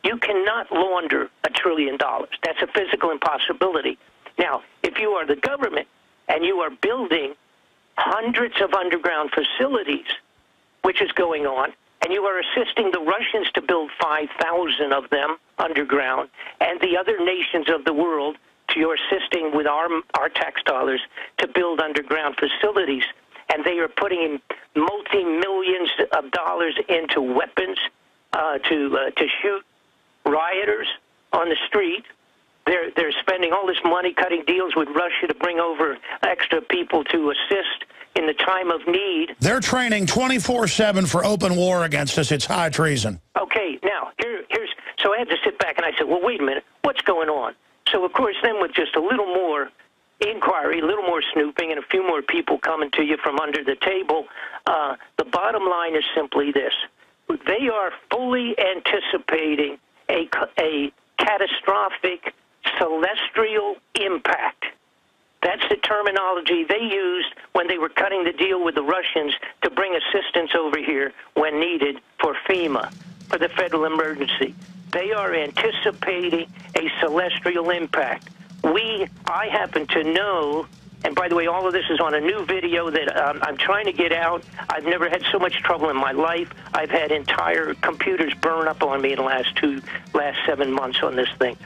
You cannot launder $1 trillion. That's a physical impossibility. Now, if you are the government and you are building hundreds of underground facilities, which is going on, and you are assisting the Russians to build 5,000 of them underground, and the other nations of the world, you're assisting with our tax dollars to build underground facilities, and they are putting in multi-millions of dollars into weapons to shoot rioters on the street. They're spending all this money cutting deals with Russia to bring over extra people to assist in the time of need. They're training 24/7 for open war against us. It's high treason. Okay, now, so I had to sit back and I said, well, wait a minute, what's going on? So, of course, then with just a little more inquiry, a little more snooping, and a few more people coming to you from under the table, the bottom line is simply this. They are fully anticipating a catastrophic celestial impact. That's the terminology they used when they were cutting the deal with the Russians to bring assistance over here when needed for FEMA, for the federal emergency. They are anticipating a celestial impact. I happen to know, and by the way, all of this is on a new video that I'm trying to get out. I've never had so much trouble in my life. I've had entire computers burn up on me in the last 7 months on this thing.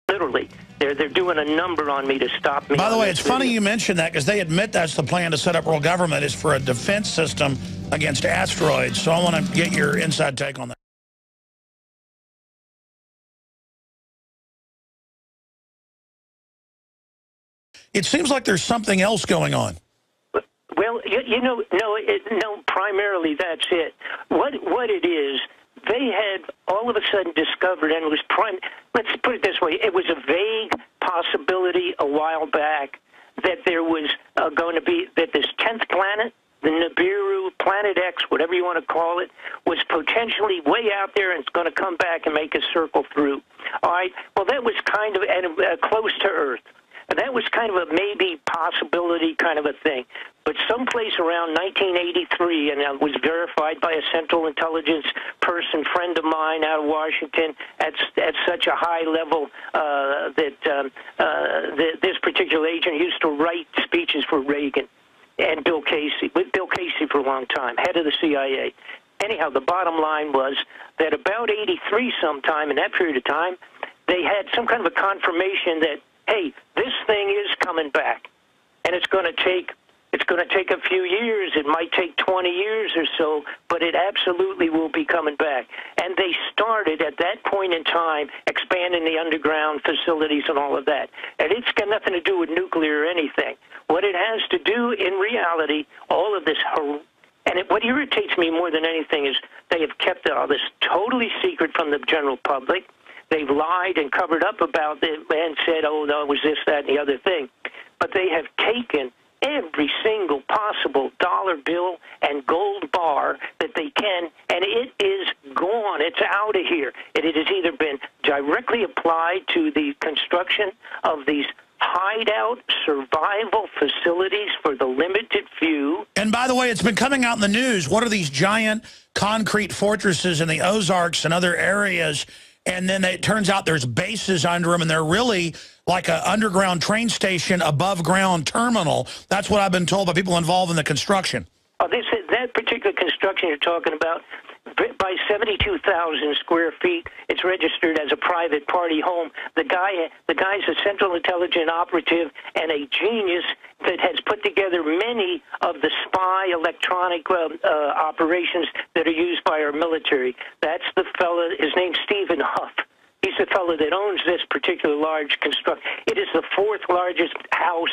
Literally, they're doing a number on me to stop me. By the way, it's funny you mentioned that because they admit that's the plan to set up world government is for a defense system against asteroids. So I want to get your inside take on that. It seems like there's something else going on. Well, no, primarily that's it. What it is, they had all of a sudden discovered, and it was let's put it this way, it was a vague possibility a while back that there was going to be, that this 10th planet, the Nibiru, Planet X, whatever you want to call it, was potentially way out there and it's going to come back and make a circle through. All right, well, that was kind of close to Earth. That was kind of a maybe possibility kind of a thing. But someplace around 1983, and it was verified by a Central Intelligence person, friend of mine out of Washington, at such a high level that this particular agent used to write speeches for Reagan and Bill Casey, with Bill Casey for a long time, head of the CIA. Anyhow, the bottom line was that about 83 sometime in that period of time, they had some kind of a confirmation that, hey, this thing is coming back, and it's going to take a few years. It might take 20 years or so, but it absolutely will be coming back. And they started at that point in time expanding the underground facilities and all of that. And it's got nothing to do with nuclear or anything. What it has to do in reality, all of this, what irritates me more than anything is they have kept all this totally secret from the general public. They've lied and covered up about it and said, oh, no, it was this, that, and the other thing. But they have taken every single possible dollar bill and gold bar that they can, and it is gone. It's out of here. It has either been directly applied to the construction of these hideout survival facilities for the limited few. And by the way, it's been coming out in the news. What are these giant concrete fortresses in the Ozarks and other areas? And then it turns out there's bases under them, and they're really like an underground train station, above ground terminal. That's what I've been told by people involved in the construction. Oh, that particular construction you're talking about, by 72,000 square feet, it's registered as a private party home. The guy's a Central Intelligence operative and a genius that has put together many of the spy electronic operations that are used by our military. That's the fellow, his name's Stephen Huff. He's the fellow that owns this particular large construction. It is the 4th largest house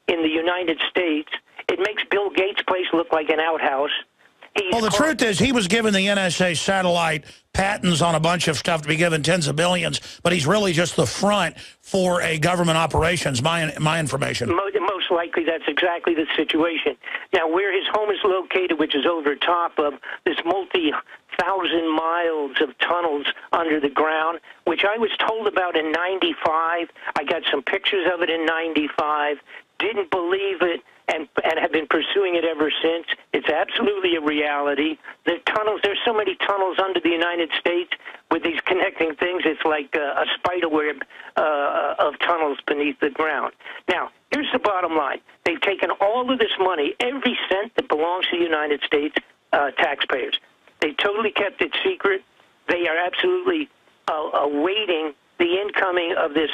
in the United States. It makes Bill Gates' place look like an outhouse. Well, the truth is he was given the NSA satellite patents on a bunch of stuff to be given tens of billions, but he's really just the front for a government operations, my information. Most likely that's exactly the situation. Now, where his home is located, which is over top of this multi-thousand miles of tunnels under the ground, which I was told about in '95. I got some pictures of it in '95. Didn't believe it and have been pursuing it ever since. It's absolutely a reality. The tunnels, there's so many tunnels under the United States with these connecting things. It's like a spider web of tunnels beneath the ground. Now, here's the bottom line. They've taken all of this money, every cent that belongs to the United States taxpayers. They totally kept it secret. They are absolutely awaiting the incoming of this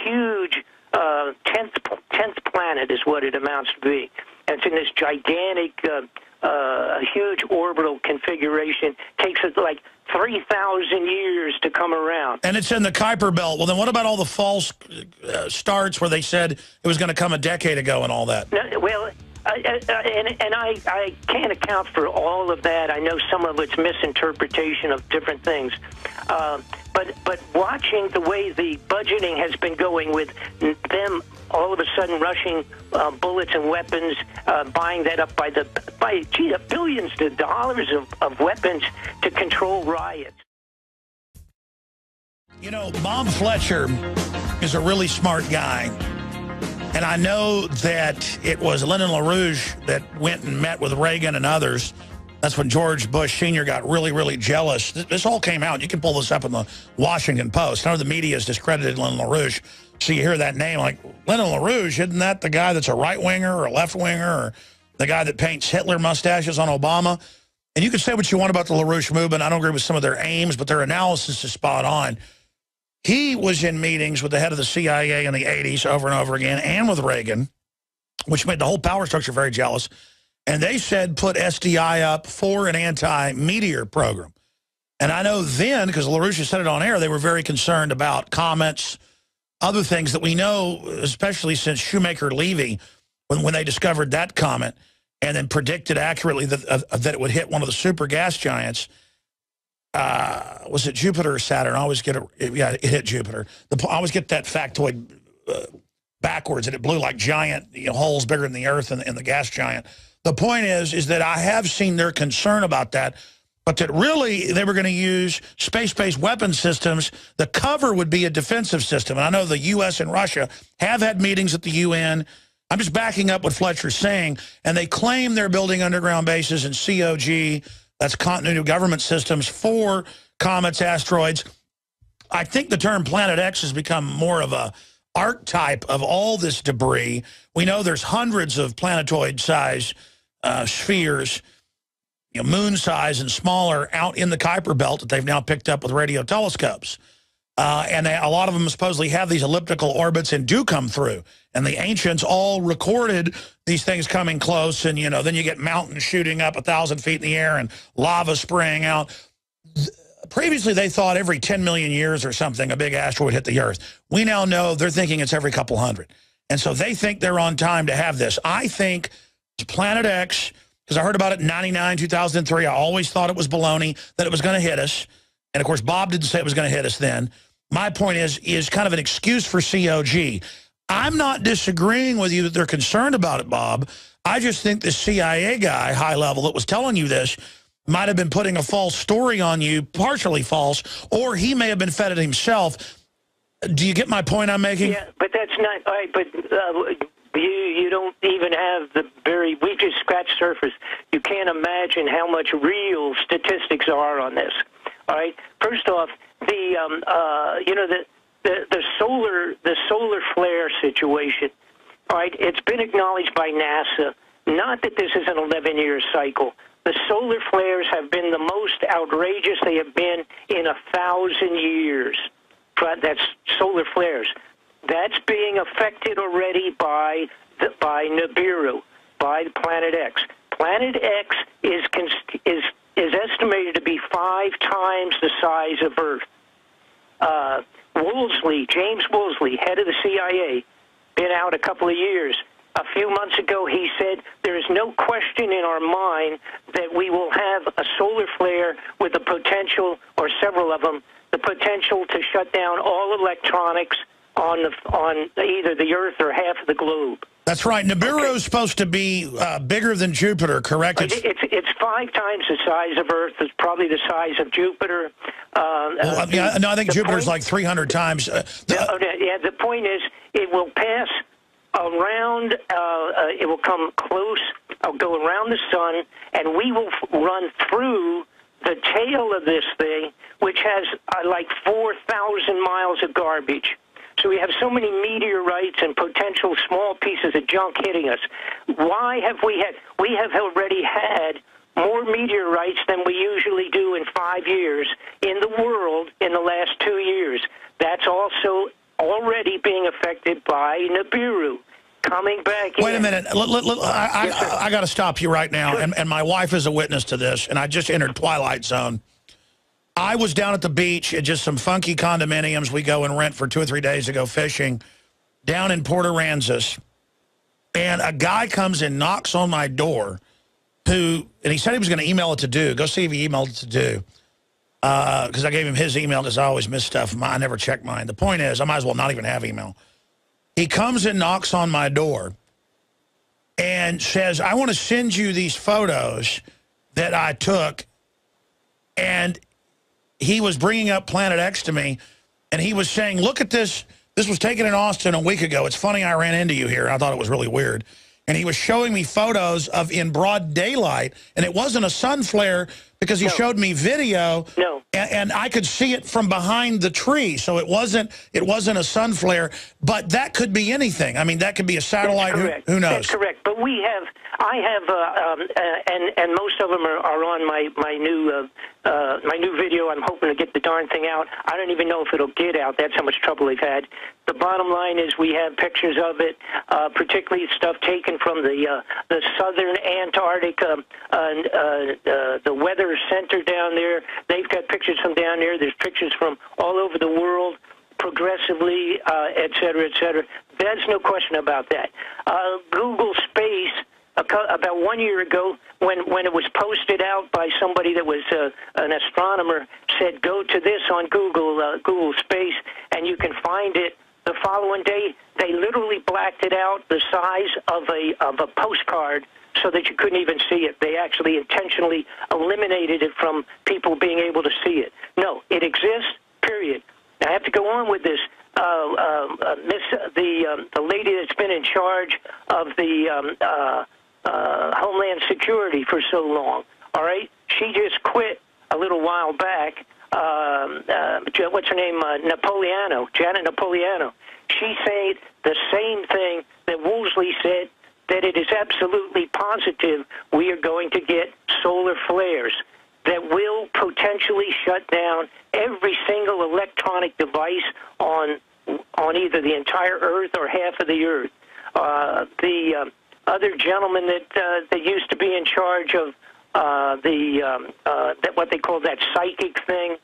huge 10th planet is what it amounts to be. And it's in this gigantic, huge orbital configuration. Takes it like 3,000 years to come around. And it's in the Kuiper Belt. Well, then what about all the false starts where they said it was going to come a decade ago and all that? No, well, I can't account for all of that. I know some of it's misinterpretation of different things. But watching the way the budgeting has been going with them all of a sudden rushing bullets and weapons, buying that up by the billions of dollars of weapons to control riots. You know, Bob Fletcher is a really smart guy. And I know that it was Lyndon LaRouche that went and met with Reagan and others. That's when George Bush Sr. got really, really jealous. This all came out. You can pull this up in the Washington Post. I know the media has discredited Lyndon LaRouche. So you hear that name like, Lyndon LaRouche, isn't that the guy that's a right-winger or a left-winger or the guy that paints Hitler mustaches on Obama? And you can say what you want about the LaRouche movement. I don't agree with some of their aims, but their analysis is spot on. He was in meetings with the head of the CIA in the 80s over and over again and with Reagan, which made the whole power structure very jealous. And they said put SDI up for an anti-meteor program. And I know then, because LaRouche said it on air, they were very concerned about comets, other things that we know, especially since Shoemaker-Levy, when they discovered that comet and then predicted accurately that it would hit one of the super gas giants. Was it Jupiter or Saturn? I always get it. Yeah, it hit Jupiter. I always get that factoid backwards, and it blew like giant holes bigger than the Earth and the gas giant. The point is that I have seen their concern about that, but that really they were going to use space-based weapon systems. The cover would be a defensive system. And I know the U.S. and Russia have had meetings at the UN. I'm just backing up what Fletcher's saying. And they claim they're building underground bases in COG, that's continuity of government systems, for comets, asteroids. I think the term Planet X has become more of a archetype of all this debris. We know there's hundreds of planetoid-size spheres, moon size and smaller, out in the Kuiper Belt that they've now picked up with radio telescopes. And a lot of them supposedly have these elliptical orbits and do come through. And the ancients all recorded these things coming close, and then you get mountains shooting up 1,000 feet in the air and lava spraying out. Previously, they thought every 10 million years or something, a big asteroid hit the Earth. We now know they're thinking it's every couple hundred. And so they think they're on time to have this. I think Planet X, because I heard about it in 99, 2003. I always thought it was baloney, that it was going to hit us. And, of course, Bob didn't say it was going to hit us then. My point is kind of an excuse for COG. I'm not disagreeing with you that they're concerned about it, Bob. I just think the CIA guy, high level, that was telling you this might have been putting a false story on you, partially false, or he may have been fed it himself. Do you get my point I'm making? Yeah, but that's not all right. But you don't even have we just scratched surface. You can't imagine how much real statistics are on this. All right. First off, the solar flare situation. All right, it's been acknowledged by NASA. Not that this is an 11-year cycle. The solar flares have been the most outrageous they have been in 1,000 years. That's solar flares. That's being affected already by Nibiru, by Planet X. Planet X is estimated to be 5 times the size of Earth. James Woolsey, head of the CIA, been out a couple of years. A few months ago, he said, there is no question in our mind that we will have a solar flare with the potential, or several of them, the potential to shut down all electronics on either the Earth or half of the globe. That's right. Nibiru is supposed to be bigger than Jupiter, correct? It's 5 times the size of Earth. It's probably the size of Jupiter. I think Jupiter's like 300 times. The point is, it will pass around, it will come close, I'll go around the sun, and we will run through the tail of this thing, which has like 4,000 miles of garbage. So we have so many meteorites and potential small pieces of junk hitting us. Why have we have already had more meteorites than we usually do in 5 years in the world in the last 2 years. That's also already being affected by Nibiru coming back in. Wait a minute. I got to stop you right now, and my wife is a witness to this, and I just entered Twilight Zone. I was down at the beach at just some funky condominiums we go and rent for 2 or 3 days to go fishing down in Port Aransas, and a guy comes and knocks on my door and he said he was going to email it to Do. Go see if he emailed it to Do. Because I gave him his email because I always miss stuff. I never check mine. The point is, I might as well not even have email. He comes and knocks on my door and says, I want to send you these photos that I took. And he was bringing up Planet X to me, and he was saying, look at this. This was taken in Austin a week ago. It's funny I ran into you here. I thought it was really weird. And he was showing me photos of in broad daylight, and it wasn't a sun flare because he showed me video. No. And I could see it from behind the tree, so it wasn't a sun flare. But that could be anything. I mean, that could be a satellite. Who knows? That's correct. But I have, and most of them are on my new video. I'm hoping to get the darn thing out. I don't even know if it'll get out. That's how much trouble they've had. The bottom line is we have pictures of it, particularly stuff taken from the southern Antarctica, the weather center down there. They've got pictures from down there. There's pictures from all over the world, progressively, et cetera, et cetera. There's no question about that. Google Space, about 1 year ago, when it was posted out by somebody that was an astronomer, said go to this on Google Space, and you can find it. The following day, they literally blacked it out the size of a postcard so that you couldn't even see it. They actually intentionally eliminated it from people being able to see it. No, it exists, period. Now, I have to go on with this. The lady that's been in charge of the Homeland Security for so long, all right? She just quit a little while back. What's her name? Janet Napolitano. She said the same thing that Woolsey said, that it is absolutely positive we are going to get solar flares that will potentially shut down every single electronic device on either the entire Earth or half of the Earth. The other gentleman that used to be in charge of what they call that psychic thing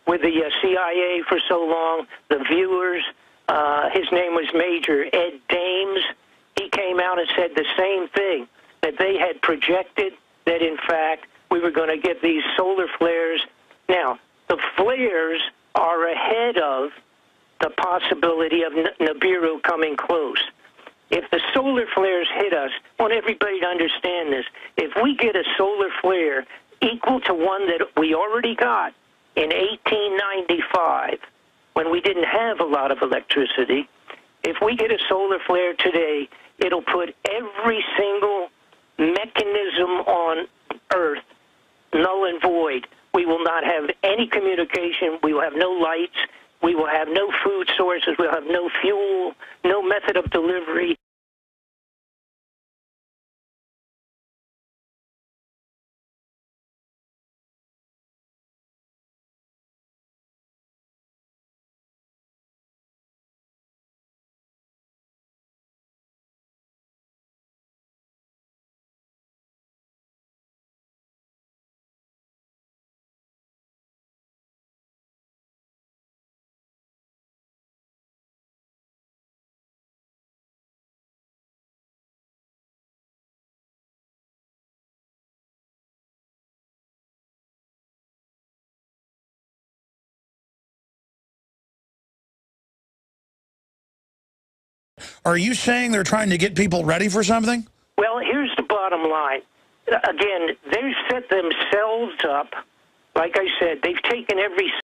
with the CIA for so long, the viewers, his name was Major Ed Dames. He came out and said the same thing, that they had projected that, in fact, we were going to get these solar flares. Now, the flares are ahead of the possibility of Nibiru coming close. If the solar flares hit us, I want everybody to understand this. If we get a solar flare equal to one that we already got in 1895, when we didn't have a lot of electricity, if we get a solar flare today, it'll put every single mechanism on Earth null and void. We will not have any communication. We will have no lights. We will have no food sources. We'll have no fuel, no method of delivery. Are you saying they're trying to get people ready for something? Well, here's the bottom line. Again, they've set themselves up. Like I said, they've taken every